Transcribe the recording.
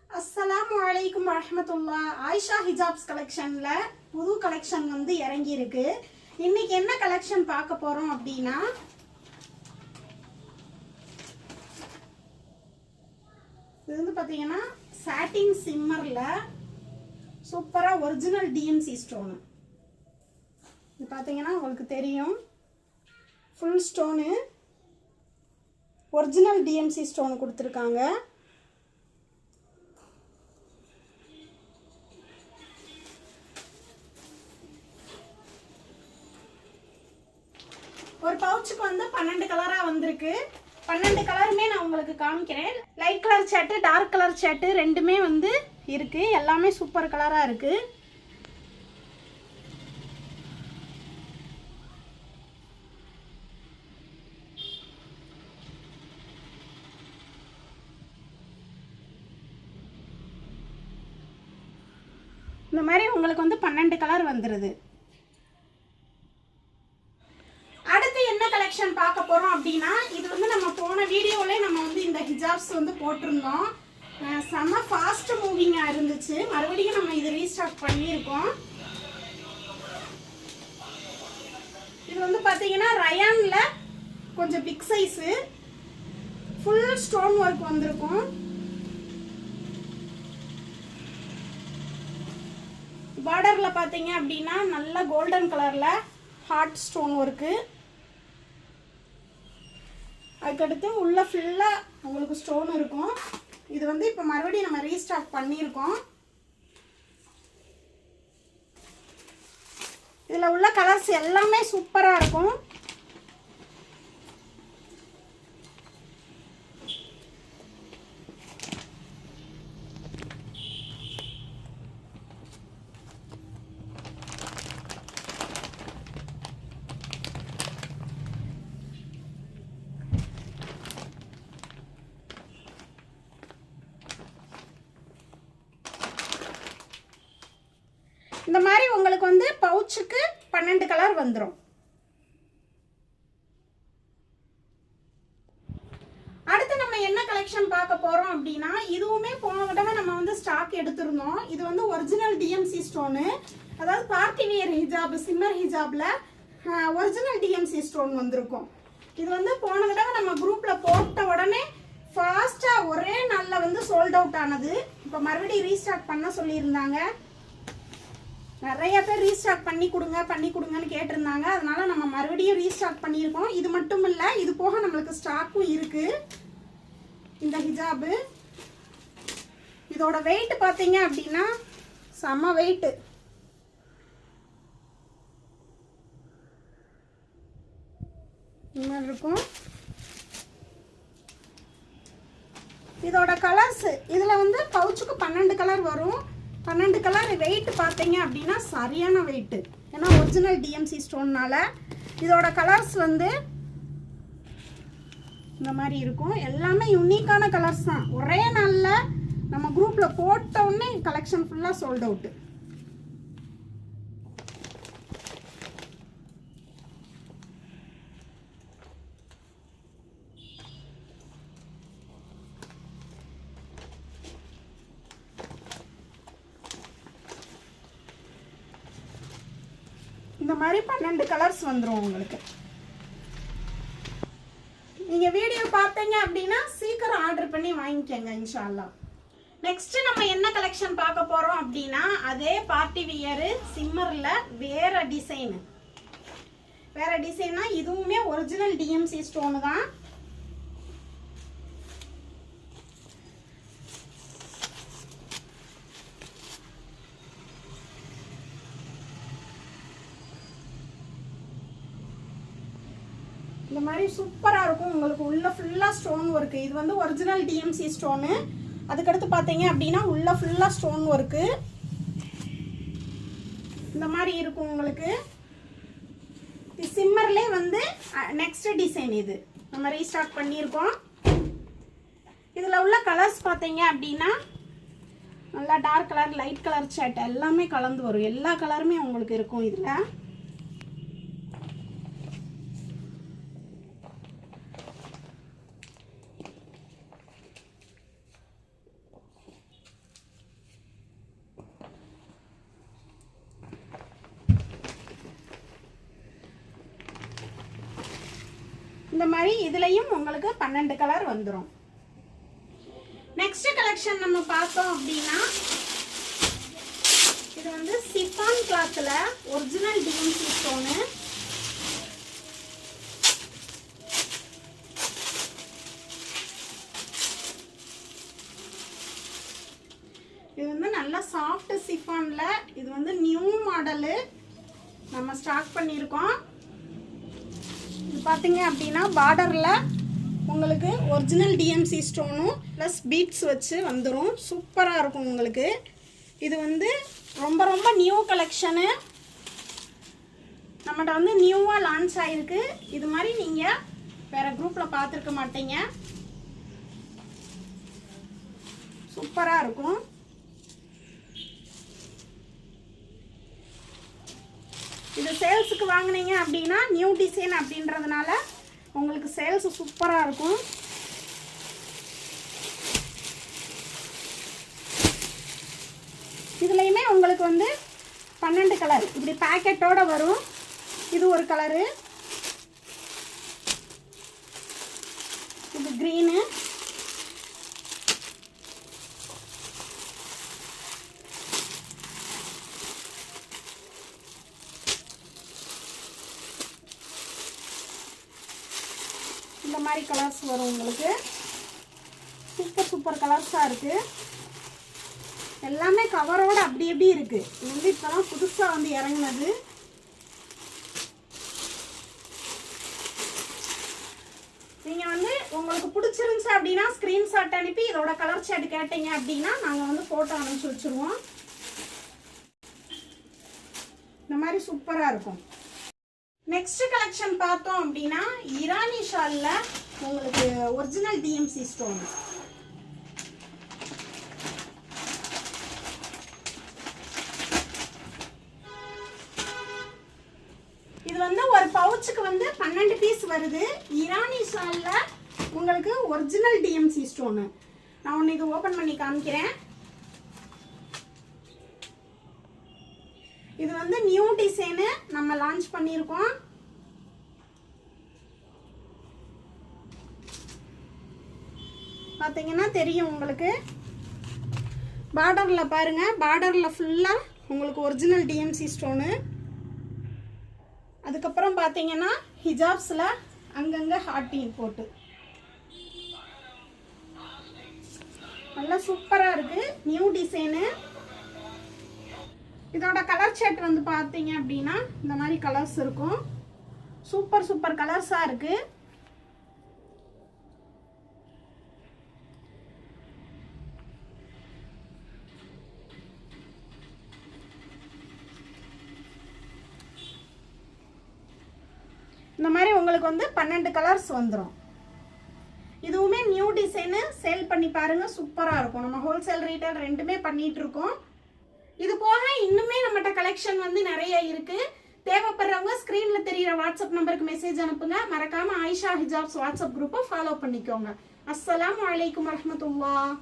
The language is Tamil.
अस्सलामुअलैकुम வரஹ்மத்துல்லாஹ். ஆயிஷா ஹிஜாப்ஸ் கலெக்ஷன்ல புது கலெக்ஷன் வந்து இறங்கி இருக்கு. இன்னைக்கு என்ன கலெக்ஷன் பார்க்க போறோம் அப்படின்னா, இது வந்து பாத்தீங்கன்னா சாட்டின் சிம்மர்ல சூப்பரா ஒரிஜினல் டிஎம்சி ஸ்டோன். இது பாத்தீங்கன்னா உங்களுக்கு தெரியும், full stone original TMC stone கொடுத்துருக்காங்க. ஒரு பவுச்சுக்கு வந்து 12 கலரா வந்திருக்கு. 12 கலருமே நான் உங்களுக்கு காமிக்கிறேன். லைட் கலர் சேட்டு, டார்க் கலர் சேட்டு ரெண்டுமே வந்து இருக்கு. எல்லாமே சூப்பர் கலரா இருக்கு. இந்த மாதிரி உங்களுக்கு வந்து 12 கலர் வந்துருது. பார்க்க போறோம் அப்படின்னா, இது வந்து நம்ம போன வீடியோல நம்ம வந்து இந்த ஹிஜாப்ஸ் வந்து போட்டிருந்தோம். செம்ம ஃபாஸ்ட் மூவிங்கா இருந்துச்சு. மறுபடியும் நம்ம இது ரீஸ்டாக் பண்ணியிருக்கோம். இது வந்து பாத்தீங்கன்னா ரயான்ல கொஞ்சம் big size, full stone work வந்திருக்கும். பார்டர்ல பாத்தீங்க அப்படின்னா நல்ல கோல்டன் கலர்ல ஹார்ட் ஸ்டோன் ஒர்க்கு. அதுக்கடுத்து உள்ள ஃபுல்லா உங்களுக்கு ஸ்டோன் இருக்கும். இது வந்து இப்போ மறுபடியும் நம்ம ரீஸ்டாக் பண்ணியிருக்கோம். இதில் உள்ள கலர்ஸ் எல்லாமே சூப்பராக இருக்கும். இந்த மாதிரி உங்களுக்கு வந்து பவுச்சுக்கு 12 கலர் வந்துடும். அடுத்து நம்ம என்ன கலெக்ஷன் பார்க்க போறோம் அப்படின்னா, இதுவுமே போன தடவை நம்ம வந்து ஸ்டாக் எடுத்திருந்தோம். இது வந்து ஒரிஜினல் டிஎம்சி ஸ்டோனு, அதாவது பார்ட்டி வியர் ஹிஜாப், சிம்மர் ஹிஜாப்ல ஒரிஜினல் டிஎம்சி ஸ்டோன் வந்திருக்கும். இது வந்து போன தடவை நம்ம குரூப்ல போட்ட உடனே ஃபாஸ்டா ஒரே நாள்ல வந்து சோல்ட் அவுட் ஆனது. இப்போ மறுபடியும் ரீஸ்டாக் பண்ண சொல்லியிருந்தாங்க. நிறைய பேர் ரீஸ்டாக் பண்ணி கொடுங்கன்னு கேட்டிருந்தாங்க. அதனால நம்ம மறுபடியும் ரீஸ்டாக் பண்ணியிருக்கோம். இது மட்டும் இல்லை, இது போக நம்மளுக்கு ஸ்டாக்கும் இருக்கு. இந்த ஹிஜாபு இதோட வெயிட் பார்த்தீங்க அப்படின்னா செம வெயிட். இந்த மாதிரி இருக்கும். இதோட கலர்ஸ் இதில் வந்து பவுச்சுக்கு 12 கலர் வரும். 12 கலர் வெயிட் பார்த்தீங்க அப்படின்னா சரியான வெயிட்டு. ஏன்னா ஒரிஜினல் டிஎம்சி ஸ்டோன்னால இதோட கலர்ஸ் வந்து இந்த மாதிரி இருக்கும். எல்லாமே யூனிக்கான கலர்ஸ் தான். ஒரே நாளில் நம்ம குரூப்பில் போட்ட உடனே கலெக்ஷன் ஃபுல்லாக சோல்ட் அவுட்டு. இந்த மாதிரி 12 கலர்ஸ் வந்துடும் உங்களுக்கு. நீங்க வீடியோ பார்த்தீங்க அப்படின்னா சீக்கிரம் ஆர்டர் பண்ணி வாங்கிக்கங்க இன்ஷா அல்லாஹ். நெக்ஸ்ட் நம்ம என்ன கலெக்ஷன் பார்க்க போறோம் அப்படின்னா, அதே பார்ட்டி வியர் சிம்மர்ல வேற டிசைனா இதுவுமே ஒரிஜினல் டிஎம்சி ஸ்டோன் தான். இந்த மாதிரி சூப்பரா இருக்கும். உங்களுக்கு உள்ள ஃபுல்லா ஸ்டோன் ஒர்க். இது வந்து ஒரிஜினல் டிஎம்சி ஸ்டோனு. அதுக்கடுத்து பார்த்தீங்க அப்படின்னா உள்ள ஃபுல்லா ஸ்டோன் ஒர்க்கு இந்த மாதிரி இருக்கும் உங்களுக்கு. சிம்மர்லே வந்து நெக்ஸ்ட் டிசைன் இது நம்ம ரீஸ்டார்ட் பண்ணியிருக்கோம். இதில் உள்ள கலர்ஸ் பார்த்தீங்க அப்படின்னா நல்லா dark colour, light colour shade எல்லாமே கலந்து வரும். எல்லா கலருமே உங்களுக்கு இருக்கும் இதில். இந்த மாதிரி இதுலயும் உங்களுக்கு 12 கலர் வந்துடும். நெக்ஸ்ட் கலெக்ஷன் நம்ம பார்த்தோம் அப்படின்னா இது வந்து சிஃபான் கிளாத்ல ஒரிஜினல் டிஎம்சி ஸ்டோனு. இது வந்து நல்லா சாஃப்ட் சிஃபான்ல, இது வந்து நியூ மாடலு நம்ம ஸ்டாக் பண்ணியிருக்கோம். இது பார்த்தீங்க அப்படின்னா பார்டரில் உங்களுக்கு ஒரிஜினல் டிஎம்சி ஸ்டோனும் ப்ளஸ் பீட்ஸ் வச்சு வந்துடும். சூப்பராக இருக்கும் உங்களுக்கு. இது வந்து ரொம்ப ரொம்ப நியூ கலெக்ஷனு, நம்மகிட்ட வந்து நியூவாக லான்ச் ஆகிருக்கு. இது மாதிரி நீங்கள் வேறு குரூப்பில் பார்த்துருக்க மாட்டீங்க. சூப்பராக இருக்கும். இது சேல்ஸுக்கு வாங்கினீங்க அப்படின்னா நியூ டிசைன் அப்படின்றதுனால உங்களுக்கு சேல்ஸ் சூப்பராக இருக்கும். இதுலேயுமே உங்களுக்கு வந்து 12 கலர் இப்படி பேக்கெட்டோட வரும். இது ஒரு கலரு, இது க்ரீனு, இந்த மாதிரி கலர்ஸ் வரும் உங்களுக்கு. சூப்பர் சூப்பர் கலர்ஸாக இருக்குது. எல்லாமே கவரோட அப்படி எப்படி இருக்குது. இது வந்து இப்போலாம் புதுசாக வந்து இறங்குனது. நீங்கள் வந்து உங்களுக்கு பிடிச்சிருந்துச்சு அப்படின்னா ஸ்க்ரீன்ஷாட் அனுப்பி இதோட கலர் ஷாட் கேட்டீங்க அப்படின்னா நாங்கள் வந்து ஃபோட்டோ அனுப்பிச்சி வச்சுருவோம். இந்த மாதிரி சூப்பராக இருக்கும். நெக்ஸ்ட் கலெக்ஷன் பார்த்தோம் அப்படின்னா இரானி ஷால்ல உங்களுக்கு ஒரிஜினல் டிஎம்சி ஸ்டோன். இது வந்து ஒரு பவுச்சுக்கு வந்து 12 பீஸ் வருது. இரானி ஷால்ல உங்களுக்கு ஒரிஜினல் டிஎம்சி ஸ்டோனு. நான் ஒன்று இது ஓப்பன் பண்ணி காமிக்கிறேன். இது வந்து நியூ டிசைனு நம்ம லான்ச் பண்ணியிருக்கோம். பார்த்தீங்கன்னா தெரியும் உங்களுக்கு. பார்டரில் பாருங்க, பார்டரில் ஃபுல்லாக உங்களுக்கு ஒரிஜினல் டிஎம்சி ஸ்டோனு. அதுக்கப்புறம் பார்த்தீங்கன்னா ஹிஜாப்ஸில் அங்கங்கே ஹார்ட்டிங் போட்டு நல்லா சூப்பராக இருக்குது. New design. இதோட கலர் ஷர்ட் வந்து பார்த்தீங்க அப்படின்னா இந்த மாதிரி கலர்ஸ் இருக்கும். சூப்பர் சூப்பர் கலர்ஸாக இருக்குது. இந்த மாதிரி உங்களுக்கு வந்து 12 கலர்ஸ் வந்துடும். இதுவுமே நியூ டிசைனு. சேல் பண்ணி பாருங்கள், சூப்பராக இருக்கும். நம்ம ஹோல்சேல் ரீட்டைல் ரெண்டுமே பண்ணிகிட்டு இருக்கோம். இது போக இன்னுமே நம்மகிட்ட கலெக்ஷன் வந்து நிறைய இருக்கு. தேவைப்படுறவங்க ஸ்கிரீன்ல தெரியுற வாட்ஸ்அப் நம்பருக்கு மெசேஜ் அனுப்புங்க. மறக்காம ஆயிஷா ஹிஜாப்ஸ் வாட்ஸ்அப் குரூப்பை ஃபாலோ பண்ணிக்கோங்க. அஸ்ஸலாமு அலைக்கும் வரஹ்மத்துல்லாஹ்.